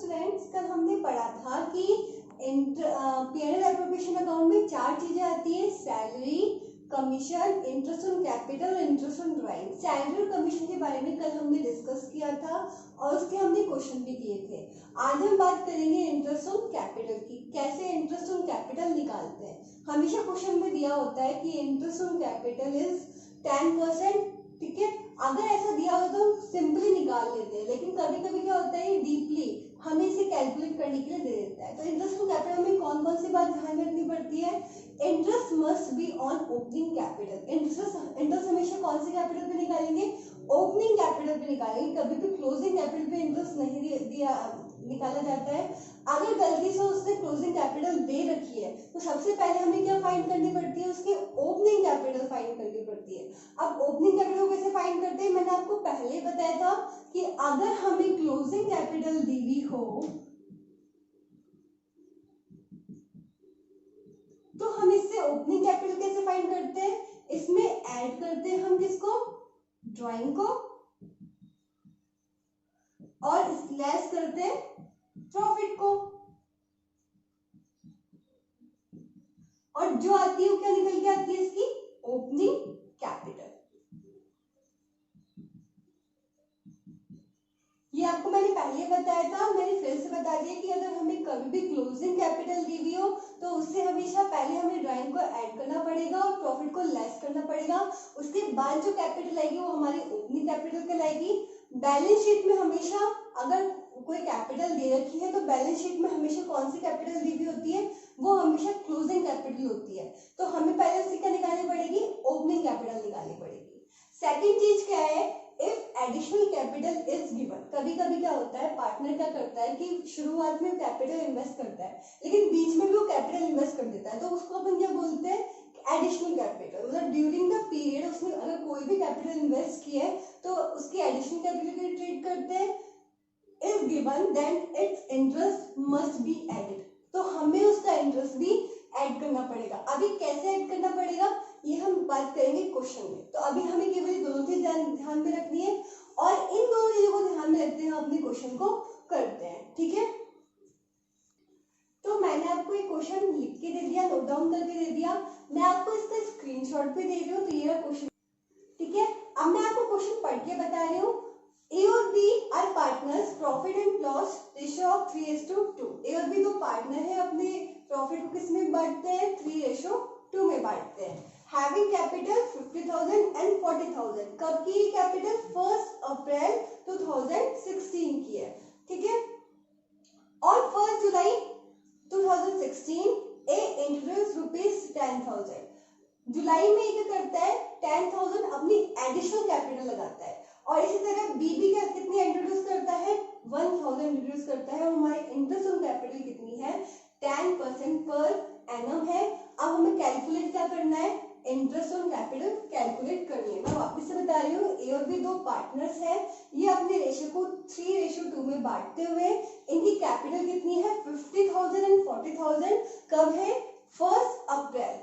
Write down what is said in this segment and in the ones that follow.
Students, कल हमने पढ़ा था कि P&L एप्रोप्रिएशन अकाउंट में चार चीजें आती है: salary, commission, interest on capital और इंटरेस्ट ऑन ड्राइंग। सैलरी और कमीशन के बारे में कल हमने डिस्कस किया था और उसके हमने क्वेश्चन भी किए थे। आज हम बात करेंगे इंटरेस्ट ऑन कैपिटल की, कैसे इंटरेस्ट ऑन कैपिटल निकालते हैं। हमेशा क्वेश्चन में दिया होता है कि इंटरेस्ट ऑन कैपिटल इज 10%, ठीक है। अगर ऐसा दिया हो तो सिंपली निकाल लेते हैं, लेकिन कभी कभी क्या होता है, डीपली हमें इसे कैलकुलेट करने के लिए दे देता है। तो इंटरेस्ट ऑन कैपिटल में कौन कौन सी बात ध्यान में रखनी पड़ती है? Interest must be on opening capital. Interest हमेशा कौन से कैपिटल पे निकालेंगे? ओपनिंग कैपिटल पे निकालेंगे। कभी भी क्लोजिंग कैपिटल पे इंटरेस्ट नहीं दिया निकाला जाता है। अगर गलती से उसने क्लोजिंग कैपिटल दे रखी है तो सबसे पहले हमें क्या फाइंड करनी पड़ती है? उसकी ओपनिंग कैपिटल फाइंड करनी पड़ती है। अब ओपनिंग कैपिटल कैसे फाइंड करते हैं? मैंने आपको पहले बताया था कि अगर हमें क्लोजिंग कैपिटल दी हुई हो तो हम इससे ओपनिंग कैपिटल कैसे फाइंड करते हैं? इसमें ऐड करते हैं हम किसको? ड्राइंग को, और लेस करते हैं प्रॉफिट को, और जो आती है वो क्या निकल के आती है? इसकी ओपनिंग कैपिटल। ये आपको मैंने पहले बताया था, मैंने फिर से बता दिया कि अगर हमें कभी भी क्लोजिंग कैपिटल दी हुई हो तो उससे हमेशा पहले हमें ड्राइंग को ऐड करना पड़ेगा और प्रॉफिट को लेस करना पड़ेगा। उसके बाद जो कैपिटल आएगी वो हमारी ओपनिंग कैपिटल कहलाएगी। बैलेंस शीट में हमेशा अगर कोई कैपिटल दे रखी है तो बैलेंस शीट में हमेशा कौन सी कैपिटल दी हुई होती है? वो हमेशा क्लोजिंग कैपिटल होती है। तो हमें पहले उससे क्या निकालनी पड़ेगी? ओपनिंग कैपिटल निकालनी पड़ेगी। सेकंड चीज क्या है? If additional capital is given. कभी कभी क्या होता है, पार्टनर क्या करता है कि शुरुआत में कैपिटल इन्वेस्ट करता है लेकिन बीच में भी वो कैपिटल इन्वेस्ट कर देता है, तो उसको अपन क्या बोलते हैं? Additional capital. मतलब ड्यूरिंग द पीरियड उसने अगर कोई भी कैपिटल इन्वेस्ट किया है तो उसकी एडिशनल कैपिटल की ट्रीट करते हैं। Is given then its interest must be added. तो हमें उसका इंटरेस्ट भी ऐड करना पड़ेगा। अभी कैसे ऐड करना पड़ेगा ये हम बात करेंगे क्वेश्चन में। तो अभी हमें केवल दोनों चीज ध्यान में रखनी है और इन दोनों चीजों को ध्यान में रखते हुए अपने क्वेश्चन को करते हैं, ठीक है। तो मैंने आपको एक क्वेश्चन लिख के दे दिया, नोट डाउन करके दे दिया। मैं आपको इसका स्क्रीनशॉट भी दे रही हूँ। तो ये रहा क्वेश्चन, ठीक है। अब मैं आपको क्वेश्चन पढ़ के बता रही हूँ। A और B are partners, profit and loss ratio of 3:2। A और बी दो पार्टनर है, अपने प्रॉफिट को किस में बांटते हैं? 3:2 में बांटते हैं। Having capital 50,000 and 40,000। कब की कैपिटल? 1 अप्रैल 2016 की है, ठीक है। और 1 जुलाई 2016 ए इंट्रोड्यूस ₹10,000। जुलाई में क्या करता है? 10,000 अपनी एडिशनल कैपिटल लगाता है। और इसी तरह बी भी क्या कितनी इंट्रोड्यूस करता है? 1,000 इंट्रोड्यूस करता है। और हमारी इंटरेस्ट ऑन कैपिटल कितनी है? 10% पर एनम है। अब हमें कैलकुलेट क्या करना है? इंटरेस्ट ऑन कैपिटल कैलकुलेट करनी है। मैं वापस से बता रही हूँ, ए और बी दो पार्टनर्स हैं। ये अपने रेशियो को 3:2 में बांटते हुए इनकी कैपिटल कितनी है? 50,000 एंड 40,000। कब है? 1 अप्रैल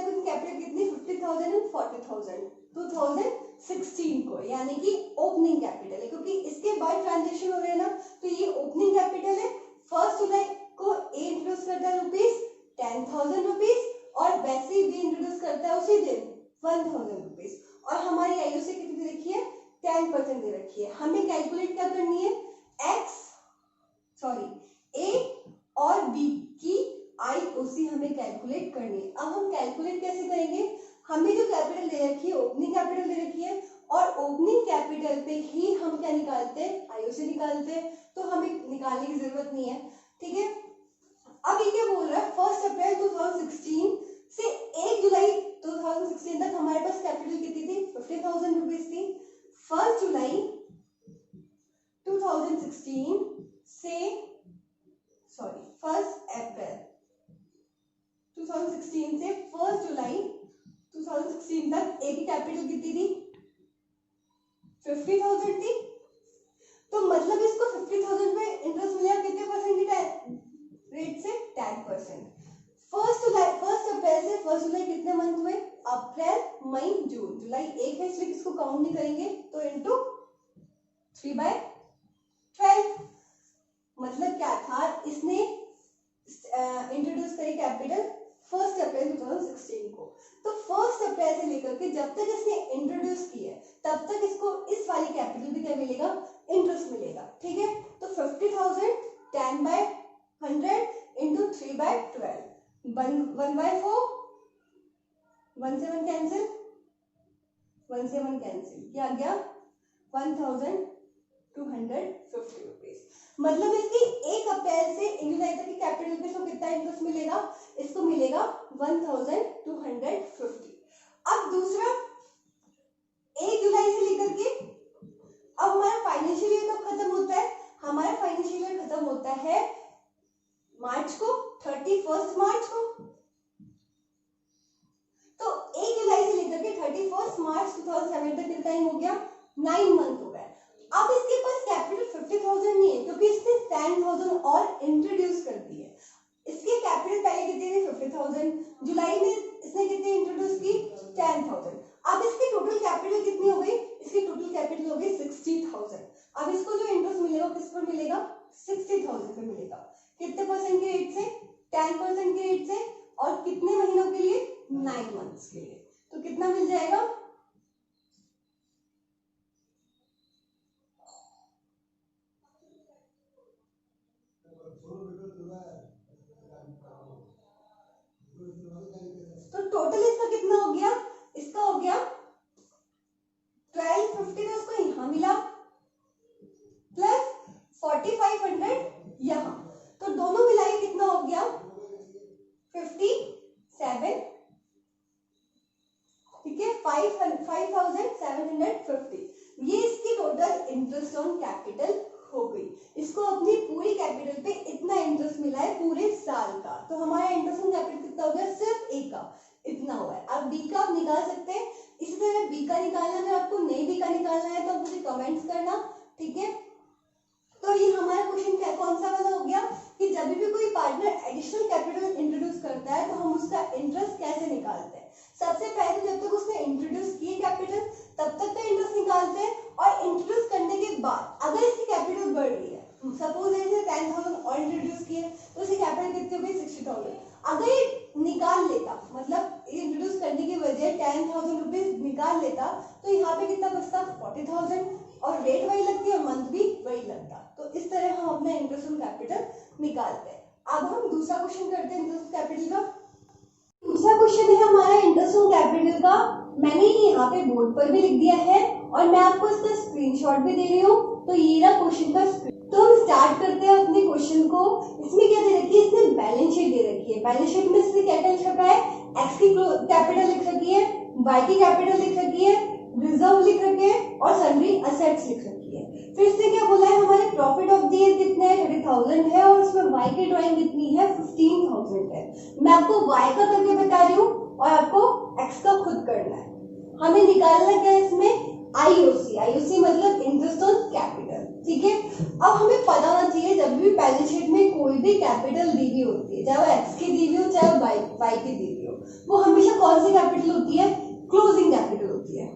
को कैपिटल कितनी? 50,000 एंड 40,000 2016 को, यानी कि ओपनिंग कैपिटल है। क्योंकि इसके बाद ट्रांजेक्शन हो रहे हैं ना, तो ये ओपनिंग कैपिटल है। 1 जुलाई को ए इंट्रोड्यूस करता है ₹10,000 और वैसे ही बी इंट्रोड्यूस करता है उसी दिन ₹1,000। और हमारी आईओसी कितनी दे रखी है? 10% दे रखी है। हमें कैलकुलेट क्या करनी है? ए और बी की आईओसी हमें कैलकुलेट करनी है। अब हम कैलकुलेट कैसे करेंगे? हमें जो कैपिटल दे रखी है, ओपनिंग कैपिटल दे रखी है, और ओपनिंग कैपिटल पे ही हम क्या निकालते हैं? आईओसी निकालते हैं। तो हमें निकालने की जरूरत नहीं है, ठीक है। अब ये क्या बोल रहा है? 1 अप्रैल 2016 से 1 जुलाई 2016 तक हमारे पास कैपिटल कितनी थी? ₹50,000 थी। 1 जुलाई 2016 से 1 अप्रैल 2016 से 1 जुलाई 2016 तक ए की कैपिटल कितनी थी? 50,000 थी। तो मतलब इसको 50,000 पे इंटरेस्ट मिलेगा कितने परसेंट की रेट से? 10%। 1 अप्रैल से 1 जुलाई कितने मंथ हुए? अप्रैल, मई, जून। जुलाई 1 है इसलिए किसको काउंट नहीं करेंगे, तो इंटू 3/12। इसने इंट्रोड्यूस करी कैपिटल 1 अप्रैल 2016 को। तो 1 अप्रैल से लेकर के जब तक इसने इंट्रोड्यूस की है तब तक इसको इस वाली कैपिटल भी क्या मिलेगा, इंटरेस्ट मिलेगा। ठीक है, तो 50,000 10/100 इंटू 3/12 1/4 1 से 1 कैंसिल 1 से 1 कैंसिल, क्या आ गया 1250 रुपीज। मतलब इसकी 1 अप्रैल से इंडियन की कैपिटल पे इसको कितना इंटरेस्ट मिलेगा, इसको मिलेगा 1250। अब दूसरा 1 जुलाई से लेकर के अब हमारा फाइनेंशियल ईयर कब खत्म होता है, हमारा फाइनेंशियल ईयर खत्म होता है मार्च को, 31 मार्च को। तो 1 जुलाई से लेकर के 31 मार्च 2007 तक कितना टाइम हो गया, 9 मंथ हो गए। अब इसके पास कैपिटल 50,000 नहीं है क्योंकि इसने 10,000 और इंट्रोड्यूस कर दी है। इसकी कैपिटल पहले कितनी थी 50,000, जुलाई में इसने कितनी इंट्रोड्यूस की 10,000। अब इसकी टोटल कैपिटल कितनी हो गई, इसकी टोटल कैपिटल हो गई 60,000। अब इसको जो इंटरेस्ट मिलेगा किस पर मिलेगा, 60,000 पे मिलेगा। कितने परसेंट के रेट से, 10% के रेट से, और कितने महीनों के लिए, 9 मंथ्स के लिए। तो कितना मिल जाएगा, तो टोटल इसका कितना हो गया, इसका हो गया 1250 तो इसको यहां मिला प्लस 4500 यहां, तो दोनों मिलाए कितना हो गया 57। ठीक है, 5750 ये इसकी टोटल इंटरेस्ट ऑन कैपिटल हो गई। इसको अपनी पूरी कैपिटल पे इतना इंटरेस्ट मिला है पूरे साल का। तो हमारा इंटरेस्ट ऑन कैपिटल कितना हो गया, सिर्फ ए का इतना हुआ है। अब बी का आप निकाल सकते हैं। इसी तरह बी का निकालना, अगर आपको नहीं बी का निकालना है तो मुझे कमेंट्स करना। ठीक है, तो ये हमारा क्वेश्चन क्या कौन सा वाला हो गया कि जब भी कोई पार्टनर एडिशनल कैपिटल इंट्रोड्यूस करता है तो हम उसका इंटरेस्ट कैसे निकालते हैं। सबसे पहले जब तक उसने इंट्रोड्यूस किए कैपिटल तब तक का इंटरेस्ट निकालते हैं, और इंट्रोड्यूस करने के बाद अगर इसकी कैपिटल बढ़ रही है, सपोज इसने 10,000 और इंट्रोड्यूस किए तो इसकी कैपिटल कितनी हो गई 60,000। अगर ये निकाल लेता, मतलब इंट्रोड्यूस करने की वजह 10,000 रुपीज निकाल लेता तो यहाँ पे कितना बचता 40,000, और रेट वही लगती है, मंथ भी वही लगता। तो इस तरह हम अपना इंटरेस्ट ऑन कैपिटल निकालते हैं। अब हम दूसरा क्वेश्चन करते हैं इंटरेस्ट कैपिटल का। दूसरा क्वेश्चन है हमारा इंटरेस्ट ऑन कैपिटल का। मैंने ये यहाँ पे बोर्ड पर भी लिख दिया है और मैं आपको इसका स्क्रीनशॉट भी दे रही हूँ। तो ये रहा क्वेश्चन का स्क्रीन। तो हम स्टार्ट करते हैं अपने क्वेश्चन को। इसमें क्या दे रखी है, इसने बैलेंस शीट दे रखी है। बैलेंस शीट में इसने क्या लिख रखा है, एक्स की कैपिटल लिख रखी है, वाई की कैपिटल लिख रखी है, रिजर्व लिख रखे हैं और सन्ड्री असेट्स लिख रखी है। फिर इसने क्या बोला है, हमारे प्रॉफिट ऑफ द ईयर कितने है 30,000 है, और उसमें वाई की ड्राइंग कितनी है 15,000 है। मैं आपको वाई का करके बता रही हूँ और आपको एक्स का खुद करना है। हमें निकालना क्या है इसमें, आईओसी। आईओसी मतलब इंटरेस्ट ऑन कैपिटल। ठीक है, अब हमें पता होना चाहिए जब भी बैलेंस शीट में कोई भी कैपिटल दी हुई होती है, चाहे वो एक्स की दी हुई हो चाहे वाई की दी हुई हो, वो हमेशा कौन सी कैपिटल होती है, क्लोजिंग कैपिटल होती है।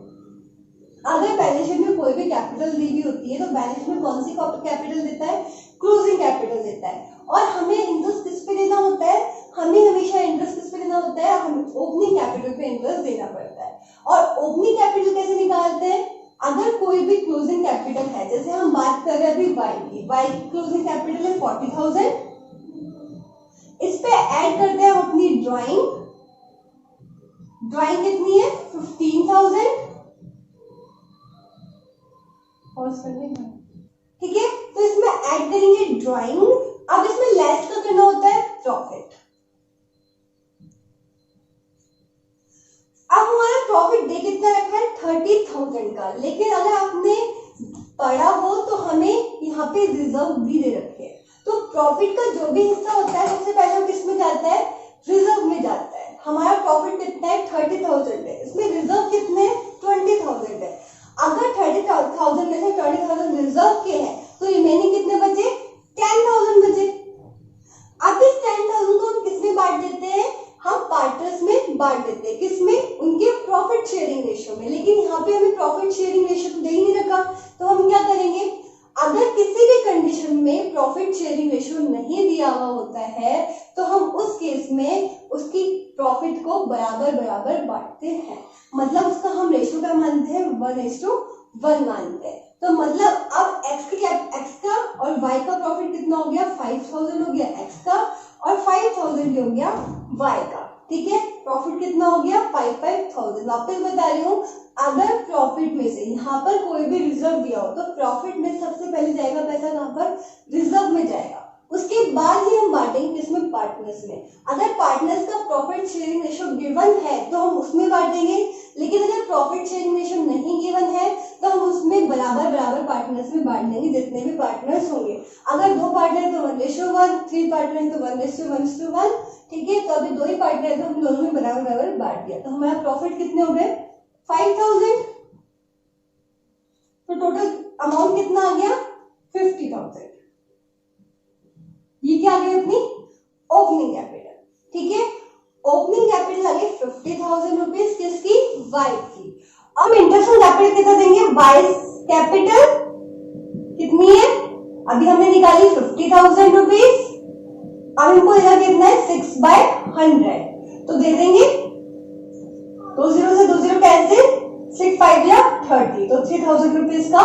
अगर बैलेंस शीट में कोई भी कैपिटल दी हुई होती है तो बैलेंस शीट में कौन सी कैपिटल देता है, क्लोजिंग कैपिटल देता है। और हमें इंटरेस्ट किस पे देना होता है, हमें हमेशा इंटरेस्ट किस पे देना होता है, हमें ओपनिंग कैपिटल पे इंटरेस्ट देना पड़ता है। और ओपनिंग कैपिटल कैसे निकालते हैं, अगर कोई भी क्लोजिंग कैपिटल है, जैसे हम बात कर रहे हैं अभी वाई की, वाई की क्लोजिंग कैपिटल है 40,000, इस पे ऐड करते हैं हम अपनी ड्राइंग। ड्राइंग कितनी है 15,000। ठीक है, तो इसमें ऐड करेंगे ड्राइंग। अब इसमें लेस का करना होता है प्रॉफिट। अब हमारा प्रॉफिट डे कितना रखा है 30,000 का, लेकिन अगर आपने पढ़ा हो तो हमें यहाँ पे रिजर्व भी दे रखे हैं। तो प्रॉफिट का जो भी हिस्सा होता है सबसे पहले वो किस में जाता है, रिजर्व में जाता है। हमारा प्रॉफिट कितना है 30,000 है, इसमें रिजर्व कितने 20,000 है। अगर 30,000 में से 20,000 रिजर्व के हैं तो रिमेनिंग कितने बचे 10,000 बचे। अब इस 10,000 को हम किसमें बांट देते हैं, हम पार्टनर्स में बांट देते हैं। किसमें, उनके प्रॉफिट शेयरिंग रेशियो में। लेकिन यहाँ पे हमें प्रॉफिट शेयरिंग रेशियो तो दे ही नहीं रखा, तो हम क्या करेंगे, अगर किसी भी कंडीशन कंडीशन में प्रॉफिट शेयरिंग रेशियो नहीं दिया हुआ होता है तो हम उस केस में उसकी प्रॉफिट को बराबर बराबर बांटते हैं। मतलब उसका हम रेशियो क्या मानते हैं, 1:1 मानते हैं। तो मतलब अब x का और y का प्रॉफिट कितना हो गया, 5000 हो गया x का और 5000 हो गया y का। ठीक है, प्रॉफिट कितना हो गया, 5000। वापस बता रही हूँ, अगर प्रॉफिट में से यहाँ पर कोई भी रिजर्व दिया हो तो प्रॉफिट में सबसे पहले जाएगा पैसा कहाँ पर, रिजर्व में जाएगा। उसके बाद ही हम बांटेंगे किसमें, पार्टनर्स में। अगर पार्टनर्स का प्रॉफिट शेयरिंग रेशियो गिवन है तो हम उसमें बांटेंगे, लेकिन अगर प्रॉफिट शेयरिंग रेशियो नहीं गिवन है तो हम उसमें बराबर बराबर पार्टनर्स में बांट देंगे जितने भी पार्टनर्स होंगे। अगर 2 पार्टनर तो 1:1, 3 पार्टनर तो 1:1:1। ठीक है, तो अभी 2 ही पार्टनर है तो हम दोनों में बराबर बराबर बांट दिया। तो हमारा प्रॉफिट कितने हो गए, 5000। तो टोटल अमाउंट कितना आ गया, 50,000। ये क्या आ गई अपनी ओपनिंग कैपिटल। ठीक है, ओपनिंग कैपिटल आ गई 50,000 रुपीज किसकी, वाई की। अब इंटरेस्ट ऑन कैपिटल कितना देंगे, वाई कैपिटल कितनी है, अभी हमने निकाली 50,000 रुपीज। अब इनको देना कितना है, 6/100। तो दे देंगे 2 0 से 2 0 कैंसिल, 6 5 या 30। तो 3000 रुपीज का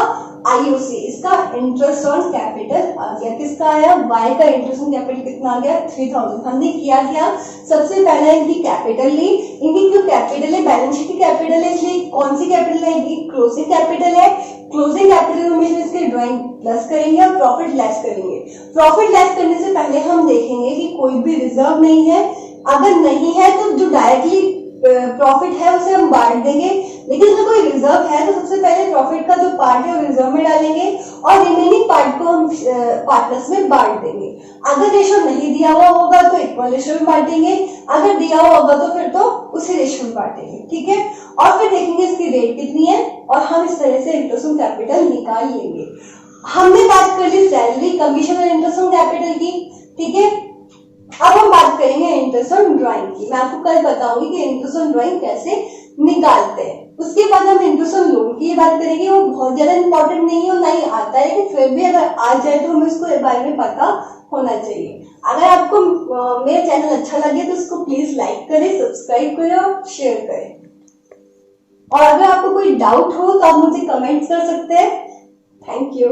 आईओसी, इसका इंटरेस्ट ऑन कैपिटल आ गया। किसका आया, वाई का इंटरेस्ट ऑन कैपिटल कितना आ गया, 3000। हमने किया क्या, सबसे पहले इनकी कैपिटल ली। इनकी जो कैपिटल है बैलेंस शीट की कैपिटल है, इसलिए कौन सी कैपिटल है, इनकी क्लोजिंग कैपिटल है। क्लोजिंग कैपिटल में इसके ड्राइंग प्लस करेंगे और प्रॉफिट लेस करेंगे। प्रॉफिट लेस करने से पहले हम देखेंगे कि कोई भी रिजर्व नहीं है। अगर नहीं है तो जो डायरेक्टली प्रॉफिट है उसे हम बांट देंगे, लेकिन अगर कोई रिजर्व है तो सबसे पहले प्रॉफिट का जो पार्ट है वो रिजर्व में डालेंगे और रिमेनिंग पार्ट को हम पार्टनर्स में बांट देंगे। अगर रेशियो नहीं दिया हुआ होगा तो इक्वल रेशियो में बांटेंगे, अगर दिया हुआ होगा तो फिर तो उसी रेशियो में बांटेंगे। ठीक है, और फिर देखेंगे इसकी रेट कितनी है और हम इस तरह से इंटरेस्ट ऑन कैपिटल निकाल लेंगे। हमने बात कर ली सैलरी, कमीशन और इंटरेस्ट ऑन कैपिटल की। ठीक है, अब हम बात करेंगे इंटरेस्ट ऑन ड्राइंग की। मैं आपको कल बताऊंगी कि इंटरेस्ट ऑन ड्राइंग कैसे निकालते हैं। उसके बाद हम इंटरेस्ट ऑन लोन की बात करेंगे। वो बहुत ज्यादा इंपॉर्टेंट नहीं है और नहीं आता है, लेकिन फिर भी अगर आ जाए तो हमें उसको बारे में पता होना चाहिए। अगर आपको मेरा चैनल अच्छा लगे तो उसको प्लीज लाइक करें, सब्सक्राइब करें और शेयर करें। और अगर आपको कोई डाउट हो तो आप मुझे कमेंट्स कर सकते हैं। Thank you.